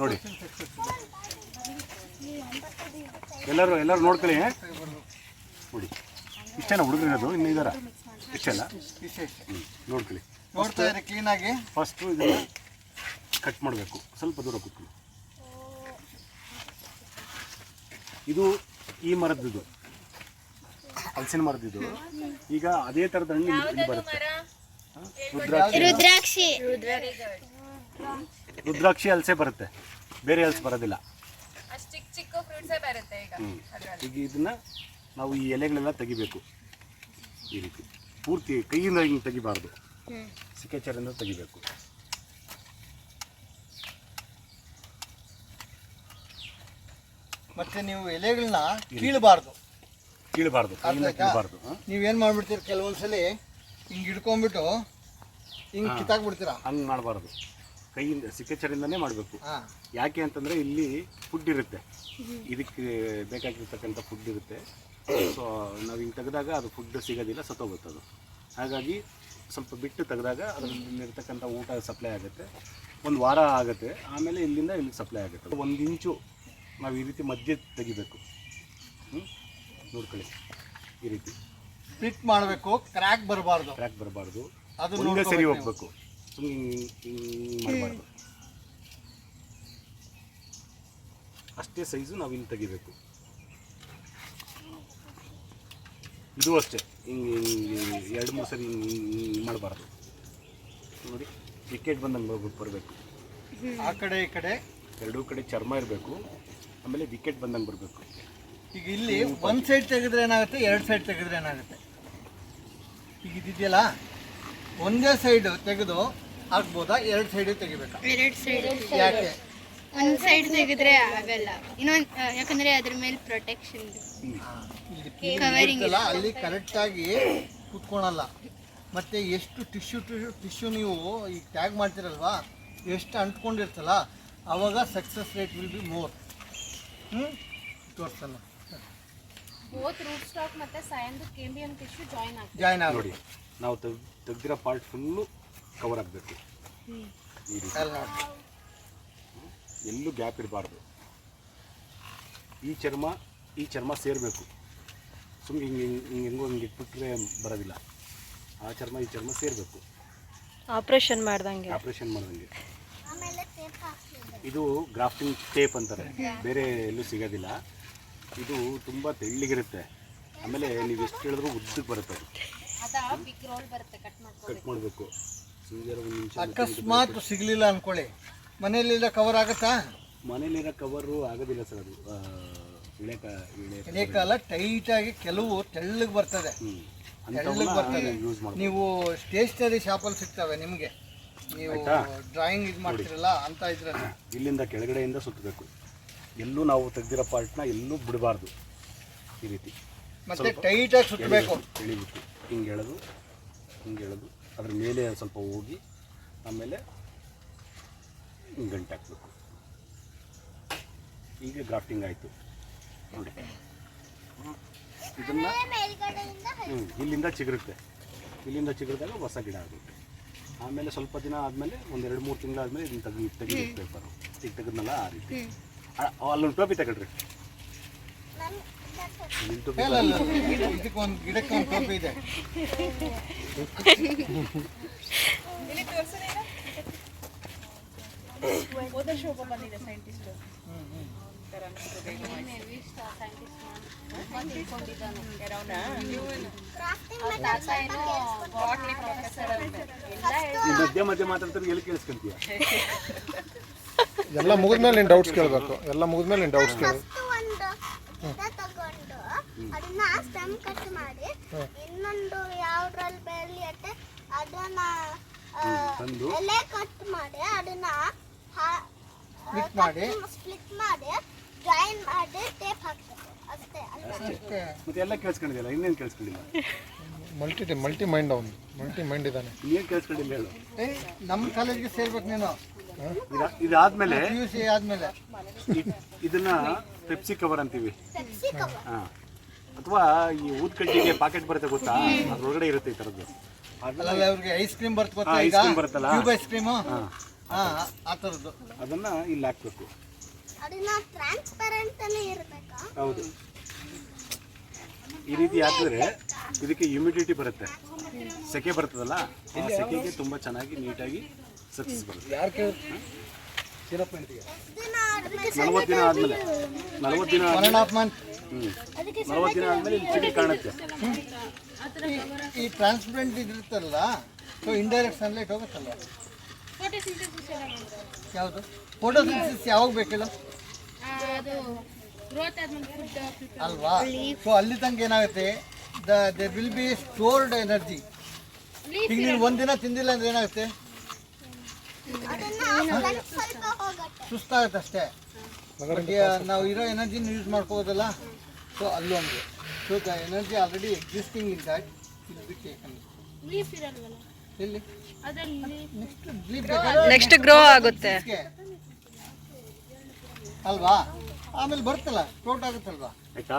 ನೋಡಿ ಎಲ್ಲರೂ ನೋಡ್ಕೊಳ್ಳಿ ನೋಡಿ. ಇಷ್ಟೇನ ಹುಡುಗರಿರೋದು ಇನ್ನೂ ಇದಾರ? ಇಷ್ಟೆಲ್ಲ ನೋಡ್ಕೊಳ್ಳಿ. ನೋಡ್ತಾ ಇರಿ ಕ್ಲೀನಾಗಿ. ಫಸ್ಟು ಇದನ್ನು ಕಟ್ ಮಾಡಬೇಕು. ಸ್ವಲ್ಪ ದೂರ ಕೂತ್ಕೊಳ್ಳಿ. ಇದು ಈ ಮರದ್ದು, ಹಲಸಿನ ಮರದ್ದು. ಈಗ ಅದೇ ಥರದ ಹಣ್ಣು ಇಲ್ಲಿ ಬರುತ್ತೆ. ರುದ್ರಾಕ್ಷಿ ಹಲಸೆ ಬರುತ್ತೆ, ಬೇರೆ ಹಲಸೆ ಬರೋದಿಲ್ಲ. ಈಗ ಇದನ್ನ ನಾವು ಈ ಎಲೆಗಳೆಲ್ಲ ತೆಗಿಬೇಕು. ಈ ರೀತಿ ಪೂರ್ತಿ ಕೈಯಿಂದ ಹಿಂಗೆ ತೆಗಿಬಾರ್ದು, ಸಿಕೇಚರಿಂದ ತೆಗಿಬೇಕು. ಮತ್ತೆ ನೀವು ಎಲೆಗಳನ್ನ ಕೀಳಬಾರ್ದು. ನೀವೇನು ಮಾಡ್ಬಿಡ್ತೀರಿ, ಕೆಲವೊಂದ್ಸಲಿ ಹಿಂಗೆ ಹಿಡ್ಕೊಂಡ್ಬಿಟ್ಟು ಹಿಂಗೆ ಕಿತ್ತಾಕ್ಬಿಡ್ತೀರಾ. ಹಂಗೆ ಮಾಡಬಾರ್ದು, ಕೈಯಿಂದ ಸಿಕೇಚರಿಂದನೇ ಮಾಡಬೇಕು. ಯಾಕೆ ಅಂತಂದರೆ ಇಲ್ಲಿ ಫುಡ್ ಇರುತ್ತೆ, ಇದಕ್ಕೆ ಬೇಕಾಗಿರ್ತಕ್ಕಂಥ ಫುಡ್ ಇರುತ್ತೆ. ಸೊ ನಾವು ಹಿಂಗೆ ತೆಗೆದಾಗ ಅದು ಫುಡ್ ಸಿಗೋದಿಲ್ಲ, ಸತ್ತೋಗುತ್ತೆ ಅದು. ಹಾಗಾಗಿ ಸ್ವಲ್ಪ ಬಿಟ್ಟು ತೆಗೆದಾಗ ಅದರಲ್ಲಿರ್ತಕ್ಕಂಥ ಊಟ ಸಪ್ಲೈ ಆಗುತ್ತೆ. ಒಂದು ವಾರ ಆಗುತ್ತೆ, ಆಮೇಲೆ ಇಲ್ಲಿಂದ ಇಲ್ಲಿಗೆ ಸಪ್ಲೈ ಆಗುತ್ತೆ. 1 ಇಂಚು ನಾವು ಈ ರೀತಿ ಮಧ್ಯೆ ತೆಗಿಬೇಕು. ನೋಡ್ಕೊಳ್ಳಿ, ಈ ರೀತಿ ಸ್ಪ್ಲಿಟ್ ಮಾಡಬೇಕು. ಕ್ರ್ಯಾಕ್ ಬರಬಾರ್ದು, ಅದು ಒಂದೇ ಸರಿ ಹೋಗ್ಬೇಕು. ಸುಮ್ಮನೆ ಹಿಂಗೆ ಮಾಡಬಾರ್ದು. ಅಷ್ಟೇ ಸೈಜು ನಾವು ಇಲ್ಲಿ ತೆಗಿಬೇಕು. ಇದು ಅಷ್ಟೇ, ಹಿಂಗೆ 2-3 ಸರಿ ಹಿಂಗೆ ಮಾಡಬಾರ್ದು. ನೋಡಿ, ವಿಕೆಟ್ ಬಂದಂಗೆ ಬರಬೇಕು. ಆ ಕಡೆ ಈ ಕಡೆ ಎರಡೂ ಕಡೆ ಚರ್ಮ ಇರಬೇಕು. ಆಮೇಲೆ ವಿಕೆಟ್ ಬಂದಂಗೆ ಬರಬೇಕು. ಈಗ ಇಲ್ಲಿ ಒಂದು ಸೈಡ್ ತೆಗೆದ್ರೆ ಏನಾಗುತ್ತೆ, 2 ಸೈಡ್ ತೆಗೆದ್ರೆ ಏನಾಗುತ್ತೆ? ಈಗ ಇದೆಯಲ್ಲ, ಒಂದೇ ಸೈಡ್ ತೆಗೆದು ಆಗ್ಬೋದಾ, 2 ಸೈಡ್ ತೆಗಿಬೇಕಾ? 2 ಸೈಡ್. ಯಾಕೆ? ಒಂದು ಸೈಡ್ ತೆಗೆದ್ರೆ ಆಗಲ್ಲ, ಇನ್ನೊಂದು ಯಾಕಂದ್ರೆ ಅದ್ರ ಮೇಲೆ ಪ್ರೊಟೆಕ್ಷನ್ ಇರುತ್ತಲ್ಲ, ಅಲ್ಲಿ ಕರೆಕ್ಟಾಗಿ ಕುತ್ಕೊಳಲ್ಲ. ಮತ್ತು ಎಷ್ಟು ಟಿಶ್ಯೂ ನೀವು ಈಗ ಟ್ಯಾಗ್ ಮಾಡ್ತೀರಲ್ವಾ, ಎಷ್ಟು ಅಂಟ್ಕೊಂಡಿರ್ತಲ್ಲ, ಆವಾಗ success rate will be more. ತೋರಿಸಲ್ಲ. ಬೋತ್ ರೂಟ್ ಸ್ಟಾಕ್ ಮತ್ತೆ ಸೈನ್ದು ಕೇಂಬಿಯಂ ಟಿಶ್ಯೂ ಜಾಯಿನ್ ಆಗಿ ನೋಡಿ, ನಾವು ತೆಗ್ದಿರೋ ಪಾರ್ಟ್ ಫುಲ್ಲು ಕವರ್ ಆಗಬೇಕು. ಈ ರೀತಿ ಎಲ್ಲೂ ಗ್ಯಾಪ್ ಇರಬಾರ್ದು. ಈ ಚರ್ಮ ಸೇರಬೇಕು. ಸುಮ್ಮನೆ ಹೆಂಗೋ ಹಿಂಗೆ ಇಟ್ಬಿಟ್ರೆ ಬರೋದಿಲ್ಲ. ಆ ಚರ್ಮ ಈ ಚರ್ಮ ಸೇರಬೇಕು. ಆಪರೇಷನ್ ಮಾಡ್ದಂಗೆ. ಇದು ಗ್ರಾಫ್ಟಿಂಗ್ ಟೇಪ್ ಅಂತಾರೆ, ಬೇರೆ ಎಲ್ಲೂ ಸಿಗೋದಿಲ್ಲ. ಇದು ತುಂಬ ತೆಳ್ಳಗಿರುತ್ತೆ. ಆಮೇಲೆ ನೀವು ಎಷ್ಟು ಹೇಳಿದ್ರು ಉದ್ದಕ್ಕೆ ಬರುತ್ತೆ. ಕಟ್ ಮಾಡಬೇಕು. ಅಕಸ್ಮಾತ್ ಸಿಗಲಿಲ್ಲ ಅಂದ್ಕೊಳ್ಳಿ, ಮನೆಯಲ್ಲಿಲ್ಲ ಕವರ್ ಆಗುತ್ತಾ? ಮನೇಲಿರೋ ಕವರು ಆಗೋದಿಲ್ಲ ಸರ್. ಅದು ಎಳೆಕಾಲ ಟೈಟಾಗಿ ಕೆಲವು ತೆಳ್ಳಗೆ ಬರ್ತದೆ. ನೀವು ಸ್ಟೇಷನರಿ ಶಾಪಲ್ಲಿ ಸಿಗ್ತವೆ ನಿಮಗೆ, ನೀವು ಡ್ರಾಯಿಂಗ್ ಇದು ಮಾಡ್ತಿರಲ್ಲ ಅಂತ ಇದ್ರಲ್ಲಿ. ಇಲ್ಲಿಂದ ಕೆಳಗಡೆಯಿಂದ ಸುತ್ತಬೇಕು. ಎಲ್ಲೂ ನಾವು ತೆಗ್ದಿರೋ ಪಾರ್ಟ್ನ ಎಲ್ಲೂ ಬಿಡಬಾರ್ದು. ಈ ರೀತಿ ಮತ್ತೆ ಟೈಟಾಗಿ ಸುತ್ತಬೇಕು. ಎಳಿಬೇಕು, ಹಿಂಗೆ ಎಳೆದು ಅದ್ರ ಮೇಲೆ ಸ್ವಲ್ಪ ಹೋಗಿ ಆಮೇಲೆ ಹಿಂಗೆ ಗಂಟು ಹಾಕಬೇಕು. ಈಗ ಗ್ರಾಫ್ಟಿಂಗ್ ಆಯಿತು ನೋಡಿ. ಇದನ್ನು ಇಲ್ಲಿಂದ ಚಿಗುರುತ್ತೆ. ಇಲ್ಲಿಂದ ಚಿಗುರಿದಾಗ ಹೊಸ ಗಿಡ ಆಗುತ್ತೆ. ಆಮೇಲೆ ಸ್ವಲ್ಪ ದಿನ ಆದಮೇಲೆ 1-2-3 ತಿಂಗಳಾದಮೇಲೆ ಇದನ್ನು ತೆಗಿಬೇಕು ಪೇಪರು. ಈಗ ತೆಗೆದ್ನಲ್ಲ ಆ ರೀತಿ. ಅಲ್ಲೊಂದು ಟೋಪಿ ತಗೊಳ್ರಿ. ಇದಕ್ಕೊಂದು ಗಿಡಕ್ಕೆ ಒಂದು ಟೋಪಿ ಇದೆ. ಮಧ್ಯೆ ಮಾತಾಡ್ತಾರೆ, ಎಲ್ಲಿ ಕೇಳಿಸ್ಕೊಂತೀಯ? ಎಲ್ಲ ಮುಗಿದ್ಮೇಲೆ ನೀನು ಡೌಟ್ಸ್ ಕೇಳಬೇಕು. ತಗೊಂಡು ಅದನ್ನ ಸ್ಟೆಮ್ ಕಟ್ ಮಾಡಿ ಇನ್ನೊಂದು ಯಾವ್ದ್ರಲ್ಲಿ ಬೆಳೆಯುತ್ತೆ ಅದನ್ನ ಎಲೆ ಕಟ್ ಮಾಡಿ ಅದನ್ನ ಸ್ಪ್ಲಿಟ್ ಮಾಡಿ ಜಾಯಿನ್ ಮಾಡಿ ಟೇಪ್ ಹಾಕ್ಬೇಕು. ಅಷ್ಟೇ. ಮತ್ತೆ ಎಲ್ಲ ಕೇಳಿಸ್ಕೊಂಡಿಲ್ಲ, ಇನ್ನೇನು ಕೇಳಿಸ್ಕೊಂಡಿಲ್ಲ? ಮಲ್ಟಿ ಮೈಂಡ್ ಇದ್ದಾನೆ. ಇನ್ನೇನು ಕೇಳಿಸ್ಕೊಂಡಿಲ್ಲ ಹೇಳು. ನಮ್ಮ ಕಾಲೇಜ್ಗೆ ಸೇರ್ಬೇಕು ನೀನು. ಇದಾದ್ಮೇಲೆ ಆದ್ಮೇಲೆ ಇದನ್ನ ಪೆಪ್ಸಿ ಕವರ್ ಅಂತೀವಿ. ಅಥವಾ ಈ ಊದ್ಕಡ್ಡಿಗೆ ಪಾಕೆಟ್ ಬರುತ್ತೆ ಗೊತ್ತಾ, ಅದ್ರೊಳಗಡೆ ಇರುತ್ತೆ ಈ ಥರದ್ದು. ಅವ್ರಿಗೆ ಐಸ್ ಕ್ರೀಮ್ ಬರ್ತಲ್ಲ, ಐಸ್ ಕ್ರೀಮ್ ಹಾಂ ಆ ಥರದ್ದು. ಅದನ್ನು ಇಲ್ಲಿ ಹಾಕಬೇಕು. ಅದನ್ನ ಟ್ರಾನ್ಸ್ಪರೆಂಟ್ ಅಲ್ಲಿ ಇರಬೇಕಾ? ಹೌದು, ಈ ರೀತಿ ಹಾಕಿದ್ರೆ ಇದಕ್ಕೆ ಹ್ಯುಮಿಡಿಟಿ ಬರುತ್ತೆ, ಸೆಕೆ ಬರ್ತದಲ್ಲ, ಆ ಸೆಕೆಗೆ ತುಂಬ ಚೆನ್ನಾಗಿ ನೀಟಾಗಿ ಸಕ್ಸಸ್ ಬರುತ್ತೆ. ದಿನ ಆದ್ಮೇಲೆ 40 ದಿನ ಆದಮೇಲೆ 40 ದಿನ 1.5 ಮಂತ್ 40 ದಿನ ಆದಮೇಲೆ ಇಲ್ಲಿ ಚಿಗುರು ಕಾಣುತ್ತೆ. ಈ ಟ್ರಾನ್ಸ್ಪರೆಂಟ್ ಇದಿರುತ್ತಲ್ಲ, ಸೊ ಇಂಡೈರೆಕ್ಟ್ ಸನ್ಲೈಟ್ ಹೋಗುತ್ತಲ್ವ? ಯಾವುದು ಫೋಟೋಸಿಂಥಸಿಸ್ ಯಾವಾಗ ಬೇಕಿಲ್ಲ ಅದು ಗ್ರೋತ್ ಆದ್ಮೇಲೆ ಫುಡ್ ಅಲ್ವಾ? ಸೊ ಅಲ್ಲಿ ತನಕ ಏನಾಗುತ್ತೆ, they will be stored energy. ಈಗ ನೀನು ಒಂದಿನ ತಿಂದಿಲ್ಲ ಅಂದ್ರೆ ಏನಾಗುತ್ತೆ? ಅದನ್ನ ಸ್ವಲ್ಪ ಹೋಗುತ್ತೆ. ಸುಸ್ತಾಗುತ್ತೆ ಅಷ್ಟೇ. ಬಟ್ ನಾವು ಇರೋ ಎನರ್ಜಿನ ಯೂಸ್ ಮಾಡ್ಕೋಬೋದಲ್ಲ. ಸೊ ಅಲ್ಲೂ ಹಂಗೆ. So the energy already existing in that will be taken. Leaf ಇರಲ್ವಲ್ಲ ಎಲ್ಲಿ ಅದ್ರಲ್ಲಿ ನೆಕ್ಸ್ಟ್ ಗ್ರೋ ಆಗುತ್ತೆ ಅಲ್ವಾ? ಆಮೇಲೆ ಬರ್ತಲ್ಲ, ಫ್ಲೋಟ್ ಆಗುತ್ತಲ್ವಾ? ಆಯ್ತಾ?